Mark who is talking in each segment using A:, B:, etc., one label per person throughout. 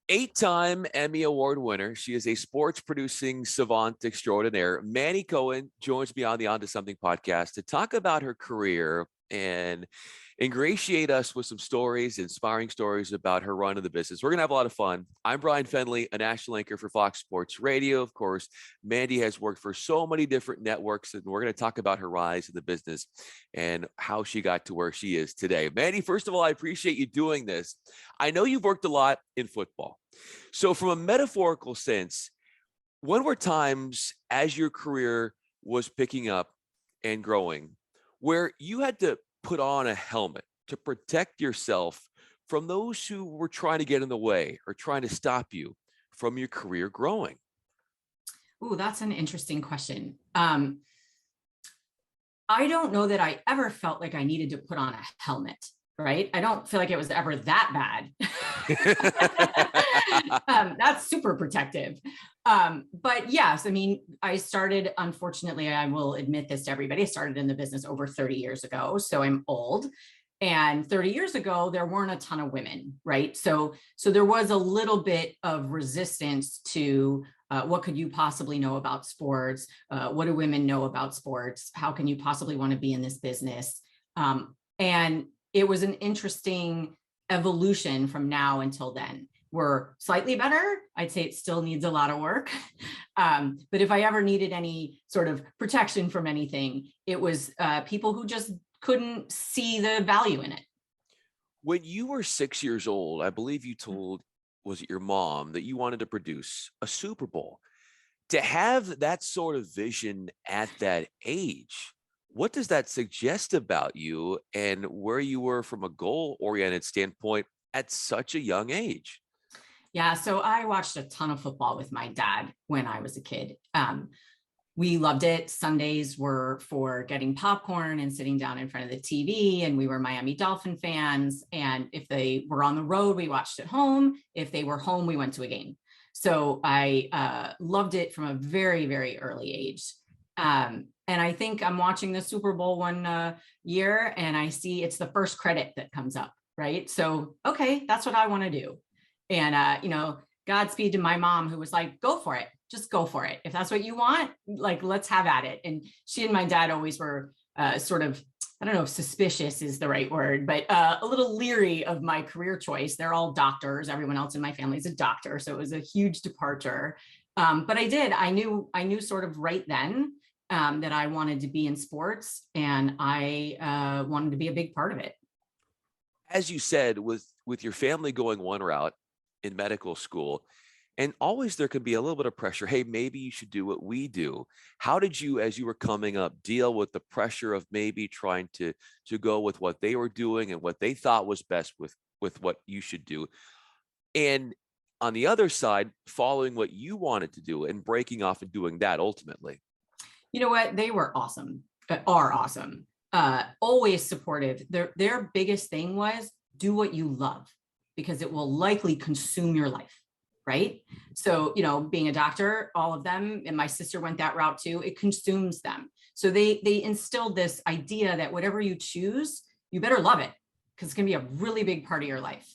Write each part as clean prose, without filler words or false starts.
A: Eight-time Emmy Award winner. She is a sports producing savant extraordinaire. Mandy Cohen joins me on the On to Something podcast to talk about her career and ingratiate us with some stories, inspiring stories about her run of the business. We're going to have a lot of fun. I'm Bryan Fenley, a national anchor for Fox Sports Radio. Of course, Mandy has worked for so many different networks, and we're going to talk about her rise in the business and how she got to where she is today. Mandy, first of all, I appreciate you doing this. I know you've worked a lot in football. So from a metaphorical sense, when were times as your career was picking up and growing where you had to put on a helmet to protect yourself from those who were trying to get in the way or trying to stop you from your career growing?
B: Ooh, that's an interesting question. I don't know that I ever felt like I needed to put on a helmet, right? I don't feel like it was ever that bad. That's super protective. But yes, I mean, I started, unfortunately, I will admit this to everybody, I started in the business over 30 years ago, so I'm old. And 30 years ago, there weren't a ton of women, right? So there was a little bit of resistance to what could you possibly know about sports? What do women know about sports? How can you possibly want to be in this business? And it was an interesting evolution from now until then. We're slightly better. I'd say it still needs a lot of work. But if I ever needed any sort of protection from anything, it was people who just couldn't see the value in it.
A: When you were 6 years old, I believe you told, was it your mom, that you wanted to produce a Super Bowl? To have that sort of vision at that age, what does that suggest about you and where you were from a goal-oriented standpoint at such a young age?
B: Yeah, so I watched a ton of football with my dad when I was a kid. We loved it. Sundays were for getting popcorn and sitting down in front of the TV, and we were Miami Dolphin fans. And if they were on the road, we watched at home. If they were home, we went to a game. So I loved it from a very, very early age. And I think I'm watching the Super Bowl one year, and I see it's the first credit that comes up, right? So, okay, that's what I want to do. And, Godspeed to my mom, who was like, go for it. Just go for it. If that's what you want, like, let's have at it. And she and my dad always were sort of, I don't know if suspicious is the right word, but a little leery of my career choice. They're all doctors. Everyone else in my family is a doctor. So it was a huge departure. But I knew sort of right then that I wanted to be in sports, and I wanted to be a big part of it.
A: As you said, with your family going one route in medical school, and always there can be a little bit of pressure. Hey, maybe you should do what we do. How did you, as you were coming up, deal with the pressure of maybe trying to go with what they were doing and what they thought was best with what you should do? And on the other side, following what you wanted to do and breaking off and doing that ultimately.
B: You know what? They were awesome, are awesome. Always supportive. Their biggest thing was do what you love, because it will likely consume your life, right? So, being a doctor, all of them, and my sister went that route too, it consumes them. So they instilled this idea that whatever you choose, you better love it, because it's going to be a really big part of your life.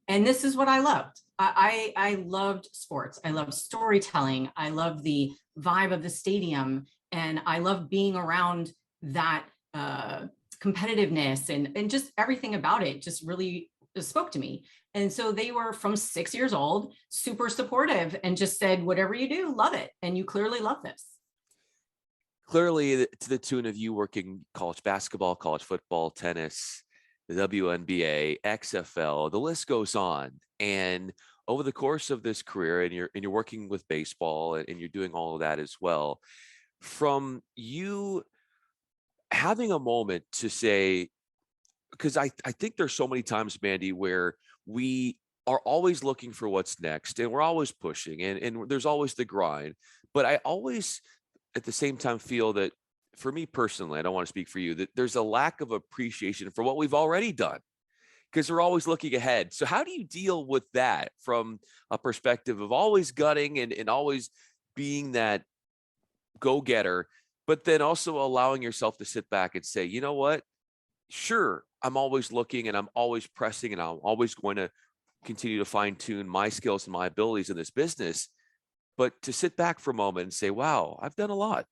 B: And this is what I loved. I loved sports. I loved storytelling. I loved the vibe of the stadium. And I loved being around that competitiveness and just everything about it just really spoke to me. And so they were, from 6 years old, super supportive and just said, whatever you do, love it. And you clearly love this.
A: Clearly, to the tune of you working college basketball, college football, tennis, the WNBA, XFL, the list goes on. And over the course of this career, and you're working with baseball and you're doing all of that as well, from you having a moment to say, because I think there's so many times, Mandy, where we are always looking for what's next and we're always pushing and there's always the grind. But I always at the same time feel that, for me personally, I don't want to speak for you, that there's a lack of appreciation for what we've already done because we're always looking ahead. So how do you deal with that from a perspective of always gutting and always being that go-getter, but then also allowing yourself to sit back and say, you know what? Sure, I'm always looking and I'm always pressing and I'm always going to continue to fine tune my skills and my abilities in this business. But to sit back for a moment and say, wow, I've done a lot.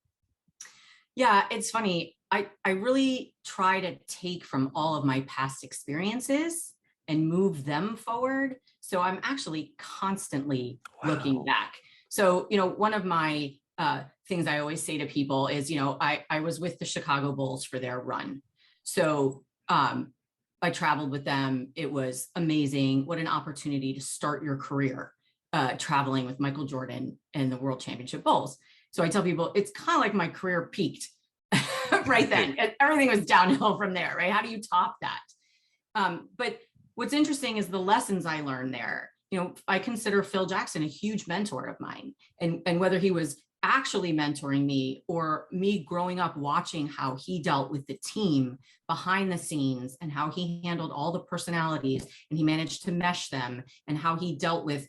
B: Yeah, it's funny. I really try to take from all of my past experiences and move them forward. So I'm actually constantly looking
A: Wow.
B: back. So, one of my things I always say to people is, I was with the Chicago Bulls for their run. So I traveled with them. It was amazing. What an opportunity to start your career traveling with Michael Jordan and the World Championship Bulls. So I tell people it's kind of like my career peaked right then. Everything was downhill from there, right? How do you top that? But what's interesting is the lessons I learned there. I consider Phil Jackson a huge mentor of mine, and whether he was actually mentoring me or me growing up watching how he dealt with the team behind the scenes and how he handled all the personalities and he managed to mesh them, and how he dealt with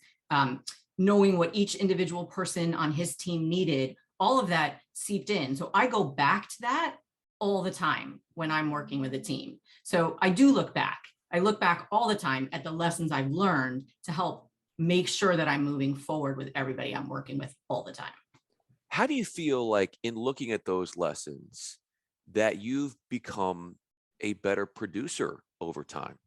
B: knowing what each individual person on his team needed, all of that seeped in. So I go back to that all the time when I'm working with a team. So I do look back. I look back all the time at the lessons I've learned to help make sure that I'm moving forward with everybody I'm working with all the time.
A: How do you feel like in looking at those lessons that you've become a better producer over time?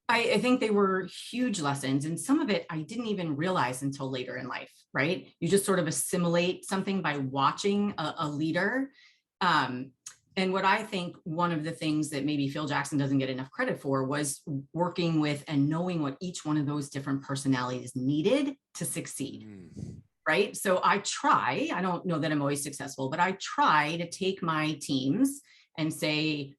B: I think they were huge lessons. And some of it I didn't even realize until later in life, right? You just sort of assimilate something by watching a leader. And what I think one of the things that maybe Phil Jackson doesn't get enough credit for was working with and knowing what each one of those different personalities needed to succeed. Right. So I don't know that I'm always successful, but I try to take my teams and say,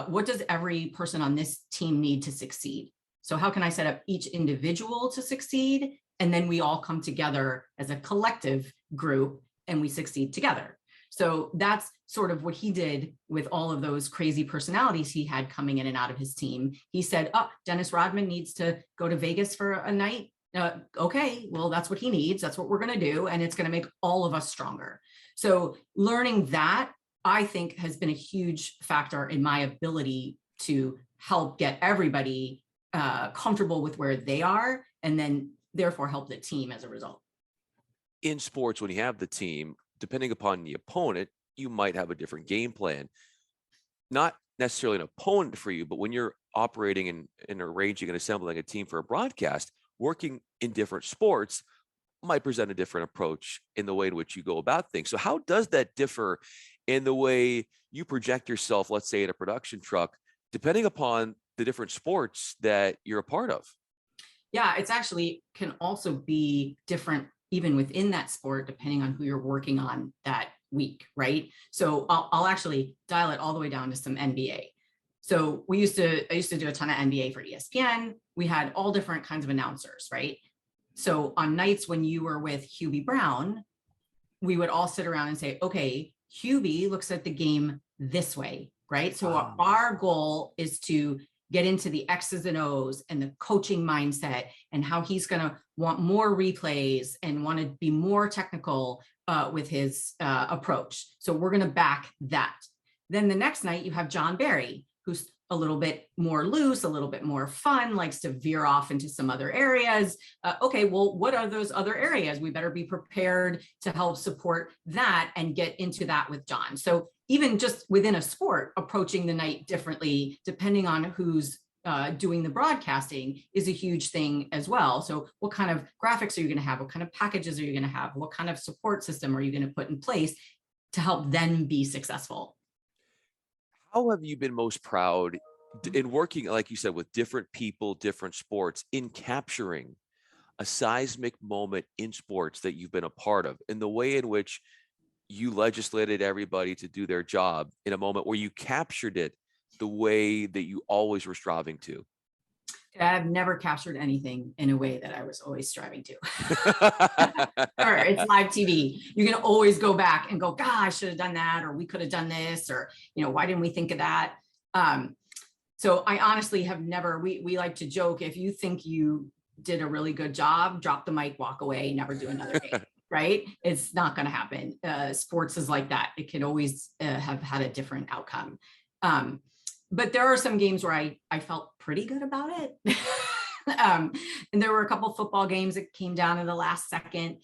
B: what does every person on this team need to succeed? So how can I set up each individual to succeed? And then we all come together as a collective group and we succeed together. So that's sort of what he did with all of those crazy personalities he had coming in and out of his team. He said, oh, Dennis Rodman needs to go to Vegas for a night. Okay, well, that's what he needs. That's what we're going to do. And it's going to make all of us stronger. So learning that, I think, has been a huge factor in my ability to help get everybody comfortable with where they are, and then therefore help the team as a result.
A: In sports, when you have the team, depending upon the opponent, you might have a different game plan. Not necessarily an opponent for you, but when you're operating and arranging and assembling a team for a broadcast, working in different sports might present a different approach in the way in which you go about things. So how does that differ in the way you project yourself, let's say in a production truck, depending upon the different sports that you're a part of?
B: Yeah, it's actually can also be different even within that sport, depending on who you're working on that week, right? So I'll actually dial it all the way down to some NBA. So I used to do a ton of NBA for ESPN. We had all different kinds of announcers, right? So on nights when you were with Hubie Brown, we would all sit around and say, okay, Hubie looks at the game this way, right? So our goal is to get into the X's and O's and the coaching mindset and how he's going to want more replays and want to be more technical with his approach. So we're going to back that. Then the next night you have John Barry, who's a little bit more loose, a little bit more fun, likes to veer off into some other areas. Okay, well, what are those other areas? We better be prepared to help support that and get into that with John. So even just within a sport, approaching the night differently, depending on who's doing the broadcasting, is a huge thing as well. So what kind of graphics are you going to have? What kind of packages are you going to have? What kind of support system are you going to put in place to help them be successful?
A: How have you been most proud in working, like you said, with different people, different sports, in capturing a seismic moment in sports that you've been a part of, in the way in which you legislated everybody to do their job in a moment where you captured it the way that you always were striving to?
B: I've never captured anything in a way that I was always striving to. Or it's live TV. You can always go back and go, God, I should have done that, or we could have done this, or why didn't we think of that? So I honestly have never. We like to joke, if you think you did a really good job, drop the mic, walk away, never do another game. Right? It's not going to happen. Sports is like that. It can always have had a different outcome. But there are some games where I felt pretty good about it. And there were a couple football games that came down in the last second.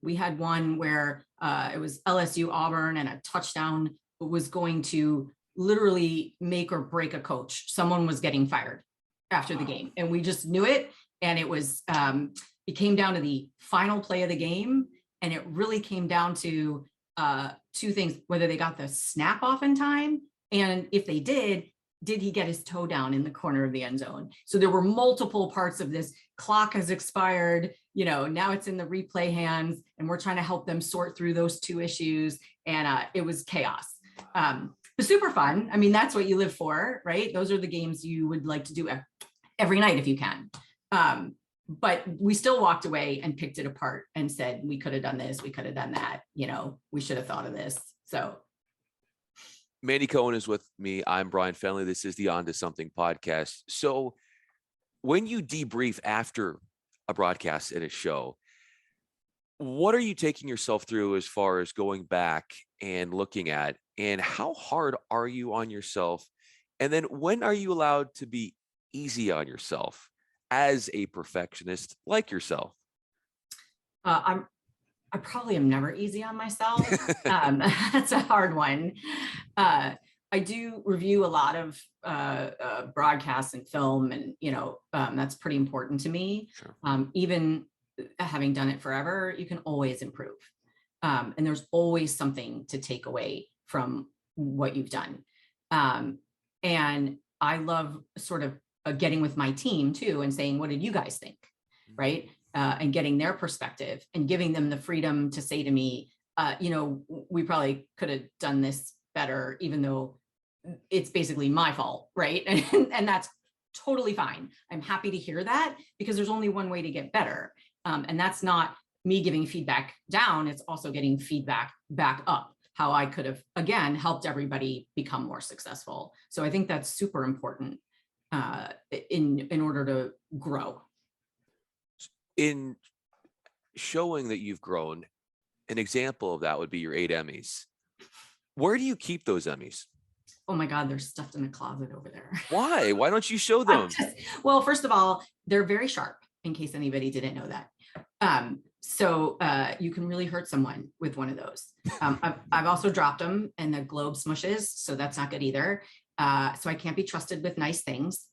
B: We had one where it was LSU Auburn, and a touchdown was going to literally make or break a coach. Someone was getting fired after the game, and we just knew it. And it came down to the final play of the game, and it really came down to two things: whether they got the snap off in time, and if they did he get his toe down in the corner of the end zone? So there were multiple parts of this. Clock has expired, now it's in the replay hands, and we're trying to help them sort through those two issues. And it was chaos. But super fun. I mean, that's what you live for, right? Those are the games you would like to do every night if you can. But we still walked away and picked it apart and said, we could have done this, we could have done that, we should have thought of this. So
A: Mandy Cohen is with me. I'm Bryan Fenley. This is the On to Something podcast. So when you debrief after a broadcast in a show, what are you taking yourself through as far as going back and looking at, and how hard are you on yourself? And then when are you allowed to be easy on yourself as a perfectionist like yourself?
B: I probably am never easy on myself. That's a hard one. I do review a lot of broadcasts and film, and that's pretty important to me.
A: Sure.
B: Even having done it forever, you can always improve, and there's always something to take away from what you've done. And I love sort of getting with my team too and saying, what did you guys think? Right. And getting their perspective and giving them the freedom to say to me, we probably could have done this better, even though it's basically my fault. Right. And that's totally fine. I'm happy to hear that, because there's only one way to get better. And that's not me giving feedback down. It's also getting feedback back up, how I could have, again, helped everybody become more successful. So I think that's super important in order to grow.
A: In showing that you've grown, an example of that would be your 8 Emmys. Where do you keep those Emmys?
B: Oh my God, they're stuffed in a closet over there.
A: Why? Why don't you show them?
B: Well, first of all, they're very sharp, in case anybody didn't know that. So you can really hurt someone with one of those. I've also dropped them, and the globe smushes, so that's not good either. So I can't be trusted with nice things.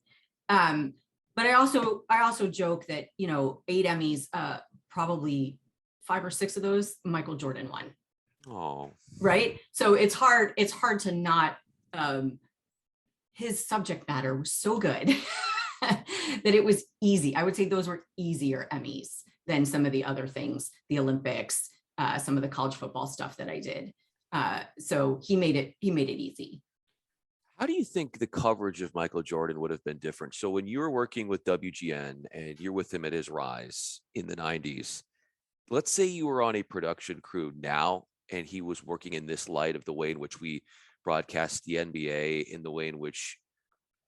B: But I also joke that, 8 Emmys, probably 5 or 6 of those Michael Jordan won.
A: Oh,
B: right. So it's hard to not, his subject matter was so good that it was easy. I would say those were easier Emmys than some of the other things, the Olympics, some of the college football stuff that I did. So he made it easy.
A: How do you think the coverage of Michael Jordan would have been different? So when you were working with WGN and you're with him at his rise in the 90s, let's say you were on a production crew now and he was working in this light of the way in which we broadcast the NBA, in the way in which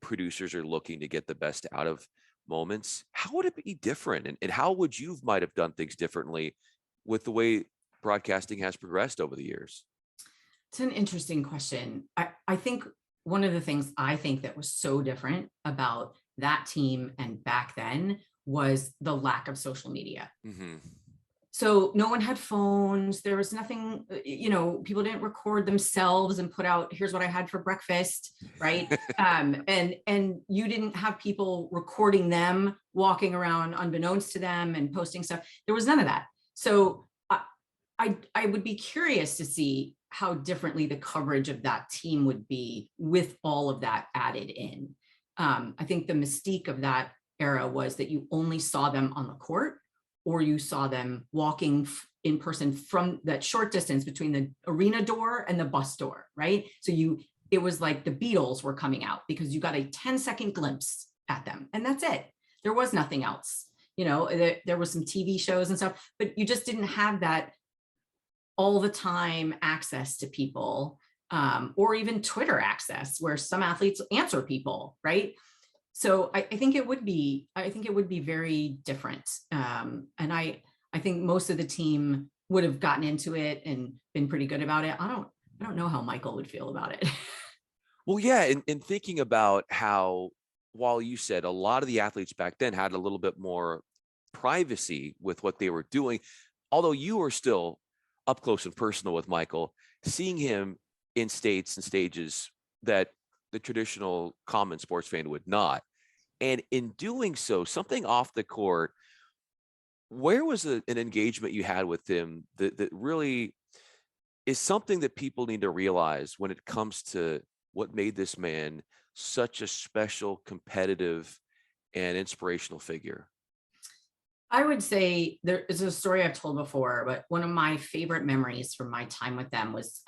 A: producers are looking to get the best out of moments. How would it be different? And how would you might have done things differently with the way broadcasting has progressed over the years?
B: It's an interesting question. I think one of the things I think that was so different about that team and back then was the lack of social media.
A: Mm-hmm.
B: So no one had phones. There was nothing, people didn't record themselves and put out, here's what I had for breakfast, right? And you didn't have people recording them, walking around unbeknownst to them and posting stuff. There was none of that. So I would be curious to see how differently the coverage of that team would be with all of that added in. I think the mystique of that era was that you only saw them on the court, or you saw them walking in person from that short distance between the arena door and the bus door, right? So it was like the Beatles were coming out, because you got a 10-second glimpse at them, and that's it. There was nothing else. There was some TV shows and stuff, but you just didn't have that all the time access to people, or even Twitter access, where some athletes answer people, right? So I think it would be very different. And I think most of the team would have gotten into it and been pretty good about it. I don't know how Michael would feel about it.
A: Well, yeah. And thinking about how while you said a lot of the athletes back then had a little bit more privacy with what they were doing, although you were still up close and personal with Michael, seeing him in states and stages that the traditional common sports fan would not. And in doing so, something off the court, where was an engagement you had with him that really is something that people need to realize when it comes to what made this man such a special, competitive, and inspirational figure?
B: I would say there is a story I've told before, but one of my favorite memories from my time with them was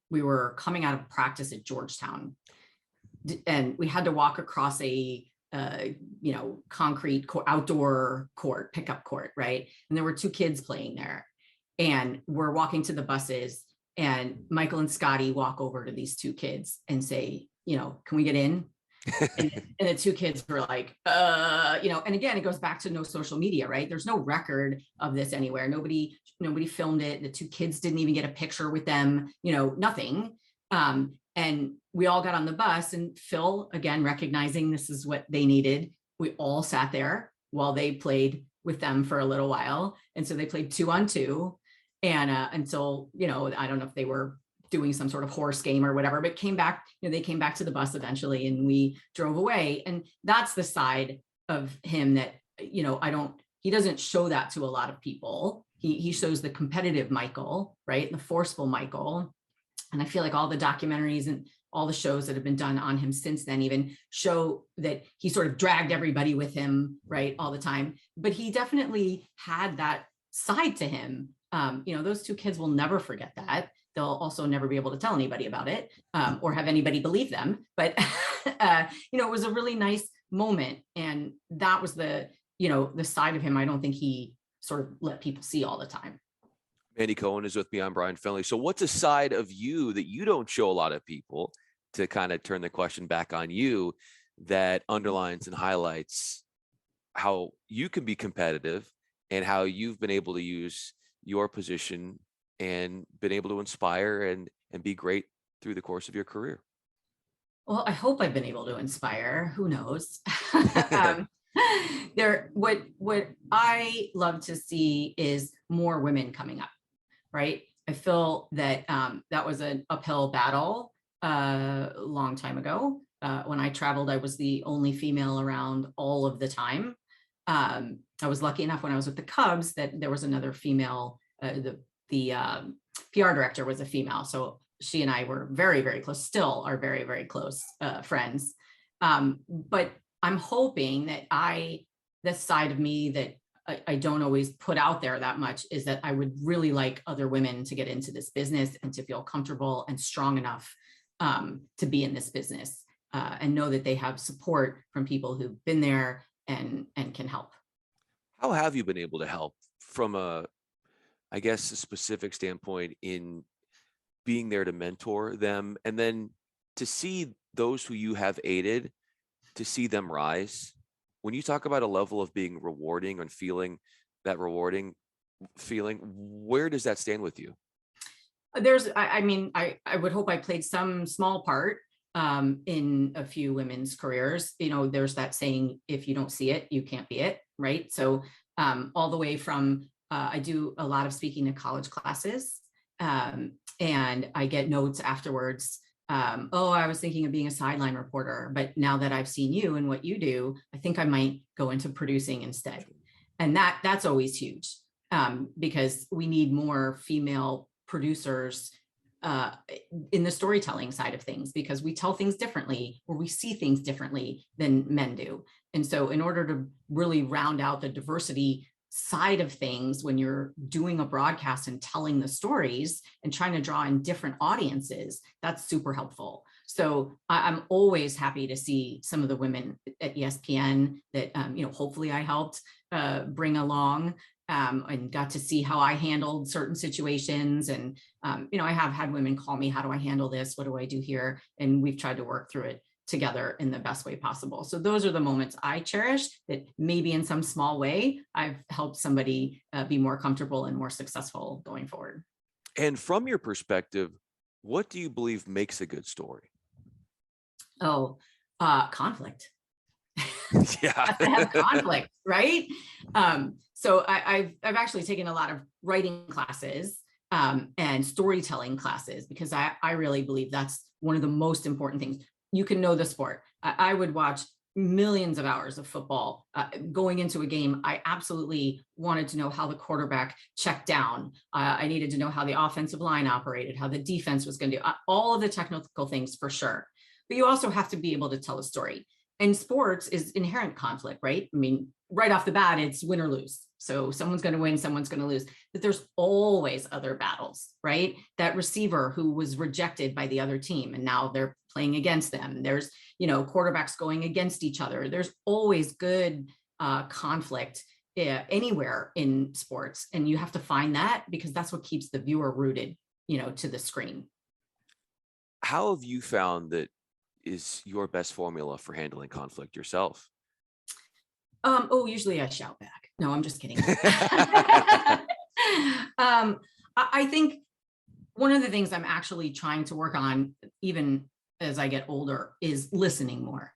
B: we were coming out of practice at Georgetown, and we had to walk across a concrete outdoor court, pickup court, right? And there were two kids playing there, and we're walking to the buses, and Michael and Scotty walk over to these two kids and say, can we get in? And the two kids were like, and again, it goes back to no social media, right? There's no record of this anywhere. Nobody filmed it. The two kids didn't even get a picture with them, nothing. And we all got on the bus, and Phil, again, recognizing this is what they needed, we all sat there while they played with them for a little while. And so they played 2-on-2. And until, I don't know if they were doing some sort of horse game or whatever, but came back, they came back to the bus eventually, and we drove away. And that's the side of him that, he doesn't show that to a lot of people. He shows the competitive Michael, right? The forceful Michael. And I feel like all the documentaries and all the shows that have been done on him since then even show that he sort of dragged everybody with him, right? All the time. But he definitely had that side to him. Those two kids will never forget that. They'll also never be able to tell anybody about it, or have anybody believe them. But, it was a really nice moment. And that was the side of him I don't think he sort of let people see all the time.
A: Mandy Cohen is with me. I'm Bryan Fenley. So what's a side of you that you don't show a lot of people, to kind of turn the question back on you, that underlines and highlights how you can be competitive and how you've been able to use your position and been able to inspire and be great through the course of your career?
B: Well, I hope I've been able to inspire. Who knows? What I love to see is more women coming up, right? I feel that that was an uphill battle a long time ago. When I traveled, I was the only female around all of the time. I was lucky enough when I was with the Cubs that there was another female. The PR director was a female, so she and I were very, very close. Still are very, very close friends. But I'm hoping that this side of me that I don't always put out there that much is that I would really like other women to get into this business and to feel comfortable and strong enough to be in this business, and know that they have support from people who've been there and can help.
A: How have you been able to help from a specific standpoint in being there to mentor them, and then to see those who you have aided, to see them rise? When you talk about a level of being rewarding and feeling that rewarding feeling, where does that stand with you?
B: I would hope I played some small part in a few women's careers. There's that saying, if you don't see it, you can't be it, right? So all the way from, I do a lot of speaking to college classes, and I get notes afterwards. I was thinking of being a sideline reporter, but now that I've seen you and what you do, I think I might go into producing instead. And that's always huge, because we need more female producers in the storytelling side of things, because we tell things differently, or we see things differently than men do. And so in order to really round out the diversity side of things, when you're doing a broadcast and telling the stories and trying to draw in different audiences, that's super helpful. So I'm always happy to see some of the women at ESPN that, hopefully I helped bring along, and got to see how I handled certain situations. And, I have had women call me, how do I handle this? What do I do here? And we've tried to work through it together in the best way possible. So those are the moments I cherish, that maybe in some small way, I've helped somebody be more comfortable and more successful going forward.
A: And from your perspective, what do you believe makes a good story?
B: Oh, Conflict.
A: Yeah.
B: Have to have conflict, right? So I've actually taken a lot of writing classes and storytelling classes, because I really believe that's one of the most important things. You can know the sport. I would watch millions of hours of football. Going into a game, I absolutely wanted to know how the quarterback checked down. I needed to know how the offensive line operated, how the defense was going to do all of the technical things for sure. But you also have to be able to tell a story. And sports is inherent conflict, right? I mean, right off the bat, it's win or lose. So someone's going to win, someone's going to lose. But there's always other battles, right? That receiver who was rejected by the other team and now they're playing against them. There's, quarterbacks going against each other. There's always good conflict anywhere in sports. And you have to find that, because that's what keeps the viewer rooted, to the screen.
A: How have you found that is your best formula for handling conflict yourself?
B: Usually I shout back. No, I'm just kidding. I think one of the things I'm actually trying to work on, even as I get older, is listening more.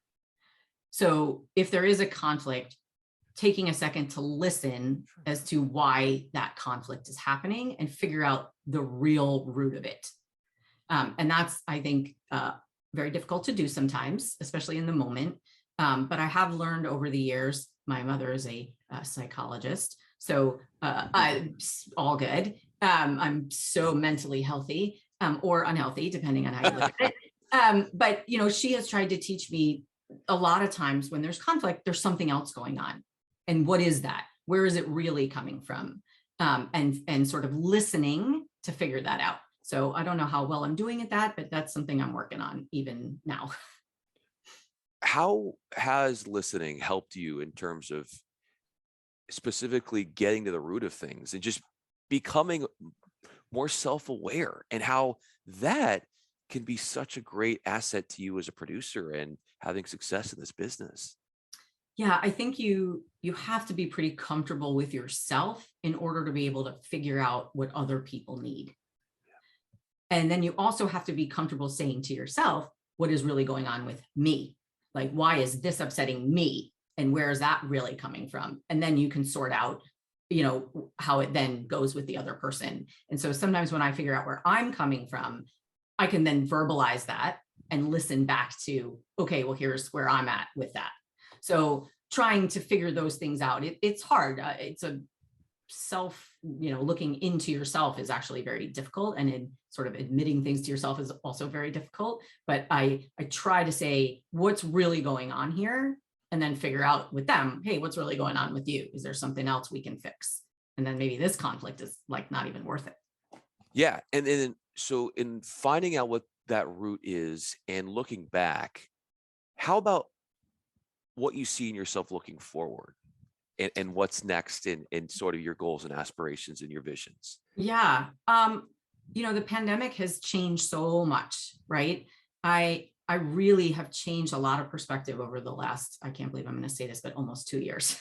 B: So if there is a conflict, taking a second to listen as to why that conflict is happening and figure out the real root of it. And that's, I think, very difficult to do sometimes, especially in the moment. But I have learned over the years, my mother is a psychologist, so I'm all good. I'm so mentally healthy or unhealthy, depending on how you look at it. But, she has tried to teach me a lot of times when there's conflict, there's something else going on. And what is that? Where is it really coming from? And sort of listening to figure that out. So I don't know how well I'm doing at that, but that's something I'm working on even now.
A: How has listening helped you in terms of specifically getting to the root of things and just becoming more self-aware, and how that can be such a great asset to you as a producer and having success in this business?
B: Yeah, I think you have to be pretty comfortable with yourself in order to be able to figure out what other people need. And then you also have to be comfortable saying to yourself, what is really going on with me? Like, why is this upsetting me? And where is that really coming from? And then you can sort out, how it then goes with the other person. And so sometimes when I figure out where I'm coming from, I can then verbalize that and listen back to, okay, well, here's where I'm at with that. So trying to figure those things out, it's hard. It's a looking into yourself is actually very difficult, and in sort of admitting things to yourself is also very difficult. But I try to say what's really going on here, and then figure out with them, hey, what's really going on with you? Is there something else we can fix? And then maybe this conflict is like not even worth it.
A: Yeah. And then, so in finding out what that root is and looking back, how about what you see in yourself looking forward, and what's next in sort of your goals and aspirations and your visions?
B: Yeah. The pandemic has changed so much, right? I really have changed a lot of perspective over the last, I can't believe I'm going to say this, but almost 2 years.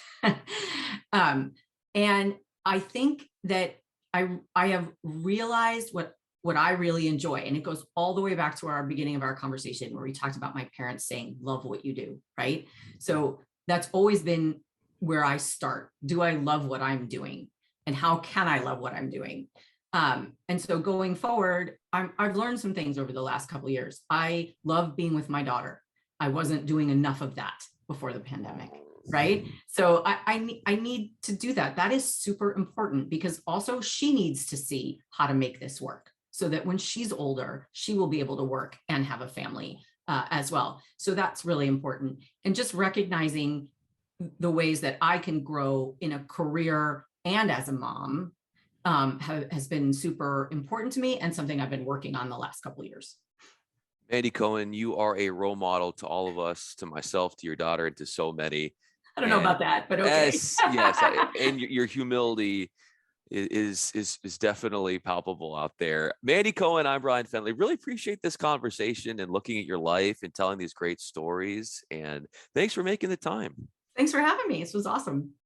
B: And I think that I have realized what I really enjoy. And it goes all the way back to our beginning of our conversation where we talked about my parents saying, love what you do, right? So that's always been where I start. Do I love what I'm doing? And how can I love what I'm doing? And so going forward, I've learned some things over the last couple of years. I love being with my daughter. I wasn't doing enough of that before the pandemic, right? So I need to do that. That is super important, because also she needs to see how to make this work so that when she's older, she will be able to work and have a family as well. So that's really important. And just recognizing the ways that I can grow in a career and as a mom has been super important to me, and something I've been working on the last couple of years.
A: Mandy Cohen, you are a role model to all of us, to myself, to your daughter, and to so many.
B: I don't know
A: And
B: about that, but okay.
A: yes, and your humility is definitely palpable out there. Mandy Cohen, I'm Bryan Fenley. Really appreciate this conversation and looking at your life and telling these great stories. And thanks for making the time.
B: Thanks for having me. This was awesome.